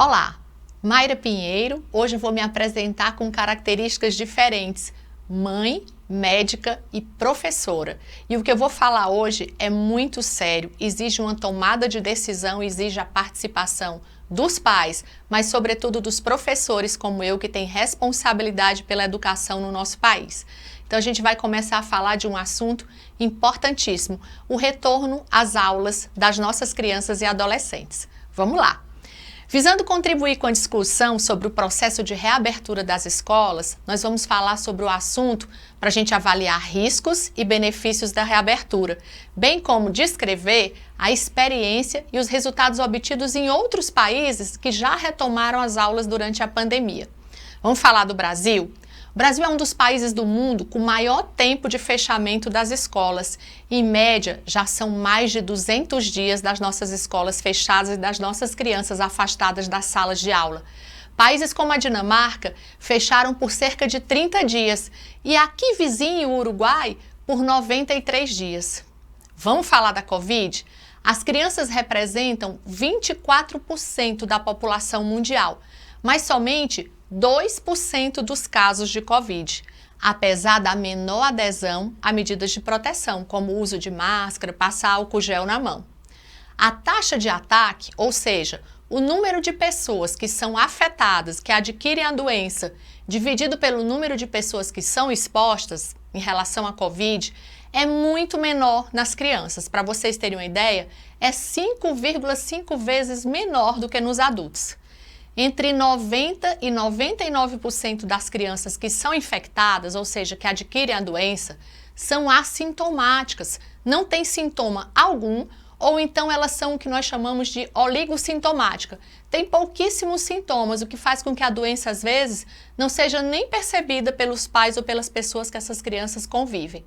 Olá, Mayra Pinheiro. Hoje eu vou me apresentar com características diferentes: mãe, médica e professora. E o que eu vou falar hoje é muito sério, exige uma tomada de decisão, exige a participação dos pais, mas sobretudo dos professores como eu, que tem responsabilidade pela educação no nosso país. Então a gente vai começar a falar de um assunto importantíssimo: o retorno às aulas das nossas crianças e adolescentes. Vamos lá! Visando contribuir com a discussão sobre o processo de reabertura das escolas, nós vamos falar sobre o assunto para a gente avaliar riscos e benefícios da reabertura, bem como descrever a experiência e os resultados obtidos em outros países que já retomaram as aulas durante a pandemia. Vamos falar do Brasil? O Brasil é um dos países do mundo com maior tempo de fechamento das escolas. Em média, já são mais de 200 dias das nossas escolas fechadas e das nossas crianças afastadas das salas de aula. Países como a Dinamarca fecharam por cerca de 30 dias e aqui vizinho, o Uruguai, por 93 dias. Vamos falar da Covid? As crianças representam 24% da população mundial, mas somente 2% dos casos de Covid, apesar da menor adesão a medidas de proteção, como o uso de máscara, passar álcool gel na mão. A taxa de ataque, ou seja, o número de pessoas que são afetadas, que adquirem a doença, dividido pelo número de pessoas que são expostas em relação à Covid, é muito menor nas crianças. Para vocês terem uma ideia, é 5,5 vezes menor do que nos adultos. Entre 90% e 99% das crianças que são infectadas, ou seja, que adquirem a doença, são assintomáticas, não têm sintoma algum, ou então elas são o que nós chamamos de oligossintomática. Tem pouquíssimos sintomas, o que faz com que a doença, às vezes, não seja nem percebida pelos pais ou pelas pessoas que essas crianças convivem.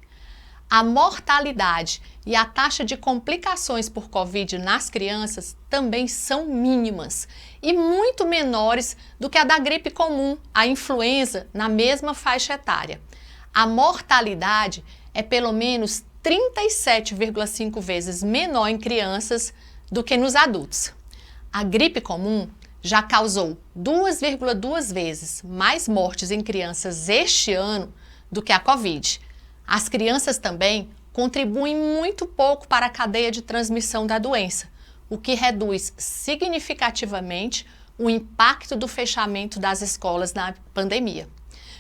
A mortalidade e a taxa de complicações por Covid nas crianças também são mínimas e muito menores do que a da gripe comum, a influenza, na mesma faixa etária. A mortalidade é pelo menos 37,5 vezes menor em crianças do que nos adultos. A gripe comum já causou 2,2 vezes mais mortes em crianças este ano do que a Covid. As crianças também contribuem muito pouco para a cadeia de transmissão da doença, o que reduz significativamente o impacto do fechamento das escolas na pandemia.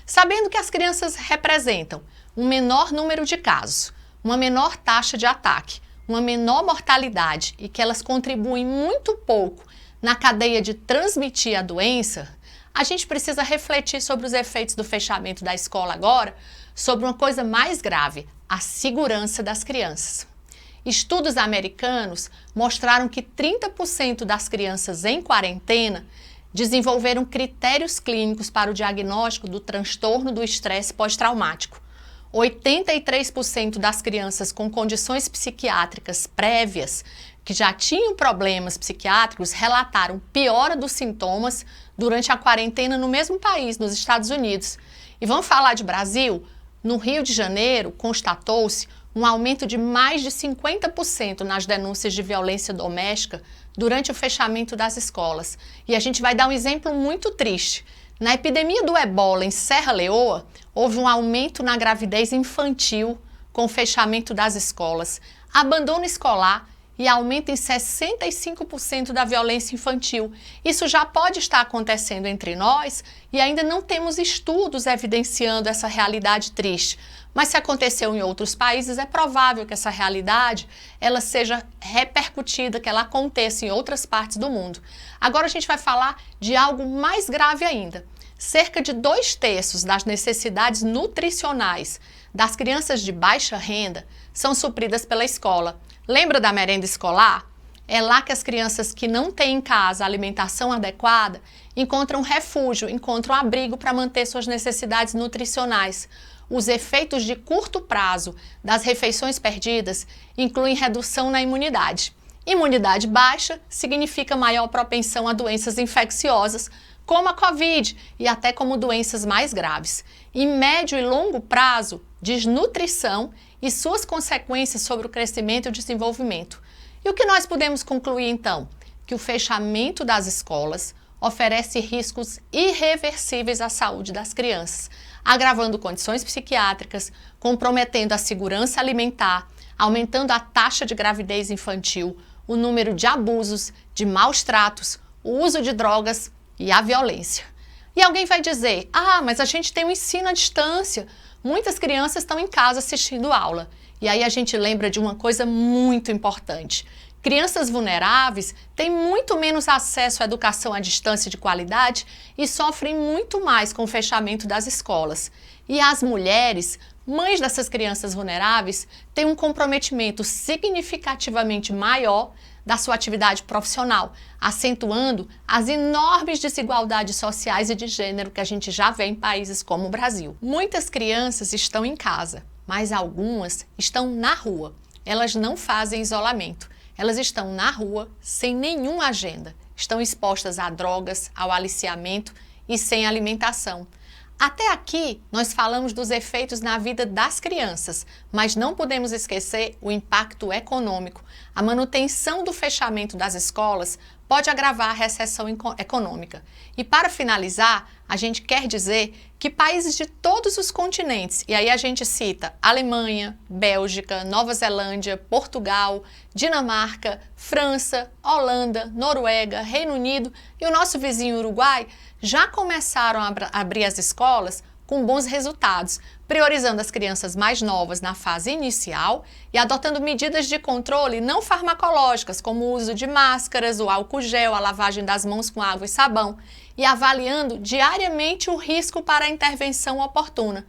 Sabendo que as crianças representam um menor número de casos, uma menor taxa de ataque, uma menor mortalidade e que elas contribuem muito pouco na cadeia de transmitir a doença, a gente precisa refletir sobre os efeitos do fechamento da escola agora, sobre uma coisa mais grave: a segurança das crianças. Estudos americanos mostraram que 30% das crianças em quarentena desenvolveram critérios clínicos para o diagnóstico do transtorno do estresse pós-traumático. 83% das crianças com condições psiquiátricas prévias, que já tinham problemas psiquiátricos, relataram piora dos sintomas durante a quarentena no mesmo país, nos Estados Unidos. E vamos falar de Brasil? No Rio de Janeiro, constatou-se um aumento de mais de 50% nas denúncias de violência doméstica durante o fechamento das escolas. E a gente vai dar um exemplo muito triste. Na epidemia do Ebola em Serra Leoa, houve um aumento na gravidez infantil com o fechamento das escolas, abandono escolar e aumento em 65% da violência infantil. Isso já pode estar acontecendo entre nós e ainda não temos estudos evidenciando essa realidade triste. Mas se aconteceu em outros países, é provável que essa realidade ela seja repercutida, que ela aconteça em outras partes do mundo. Agora a gente vai falar de algo mais grave ainda. Cerca de 2/3 das necessidades nutricionais das crianças de baixa renda são supridas pela escola. Lembra da merenda escolar? É lá que as crianças que não têm em casa alimentação adequada encontram refúgio, encontram abrigo para manter suas necessidades nutricionais. Os efeitos de curto prazo das refeições perdidas incluem redução na imunidade. Imunidade baixa significa maior propensão a doenças infecciosas, como a Covid e até como doenças mais graves. Em médio e longo prazo, desnutrição e suas consequências sobre o crescimento e o desenvolvimento. E o que nós podemos concluir então? Que o fechamento das escolas oferece riscos irreversíveis à saúde das crianças, agravando condições psiquiátricas, comprometendo a segurança alimentar, aumentando a taxa de gravidez infantil, o número de abusos, de maus tratos, o uso de drogas e a violência. E alguém vai dizer, mas a gente tem um ensino à distância, muitas crianças estão em casa assistindo aula. E aí a gente lembra de uma coisa muito importante. Crianças vulneráveis têm muito menos acesso à educação à distância de qualidade e sofrem muito mais com o fechamento das escolas. E as mulheres, mães dessas crianças vulneráveis, têm um comprometimento significativamente maior da sua atividade profissional, acentuando as enormes desigualdades sociais e de gênero que a gente já vê em países como o Brasil. Muitas crianças estão em casa, mas algumas estão na rua. Elas não fazem isolamento. Elas estão na rua sem nenhuma agenda. Estão expostas a drogas, ao aliciamento e sem alimentação. Até aqui, nós falamos dos efeitos na vida das crianças, mas não podemos esquecer o impacto econômico. A manutenção do fechamento das escolas pode agravar a recessão econômica. E para finalizar, a gente quer dizer que países de todos os continentes, e aí a gente cita Alemanha, Bélgica, Nova Zelândia, Portugal, Dinamarca, França, Holanda, Noruega, Reino Unido e o nosso vizinho Uruguai, já começaram a abrir as escolas com bons resultados, priorizando as crianças mais novas na fase inicial e adotando medidas de controle não farmacológicas, como o uso de máscaras, o álcool gel, a lavagem das mãos com água e sabão, e avaliando diariamente o risco para a intervenção oportuna.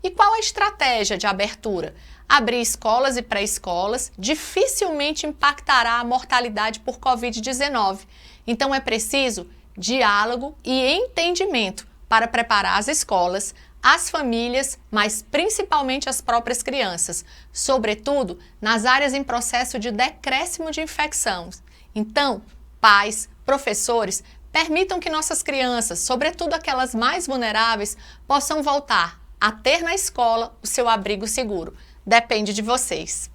E qual a estratégia de abertura? Abrir escolas e pré-escolas dificilmente impactará a mortalidade por Covid-19. Então é preciso diálogo e entendimento para preparar as escolas, as famílias, mas principalmente as próprias crianças, sobretudo nas áreas em processo de decréscimo de infecções. Então, pais, professores, permitam que nossas crianças, sobretudo aquelas mais vulneráveis, possam voltar a ter na escola o seu abrigo seguro. Depende de vocês.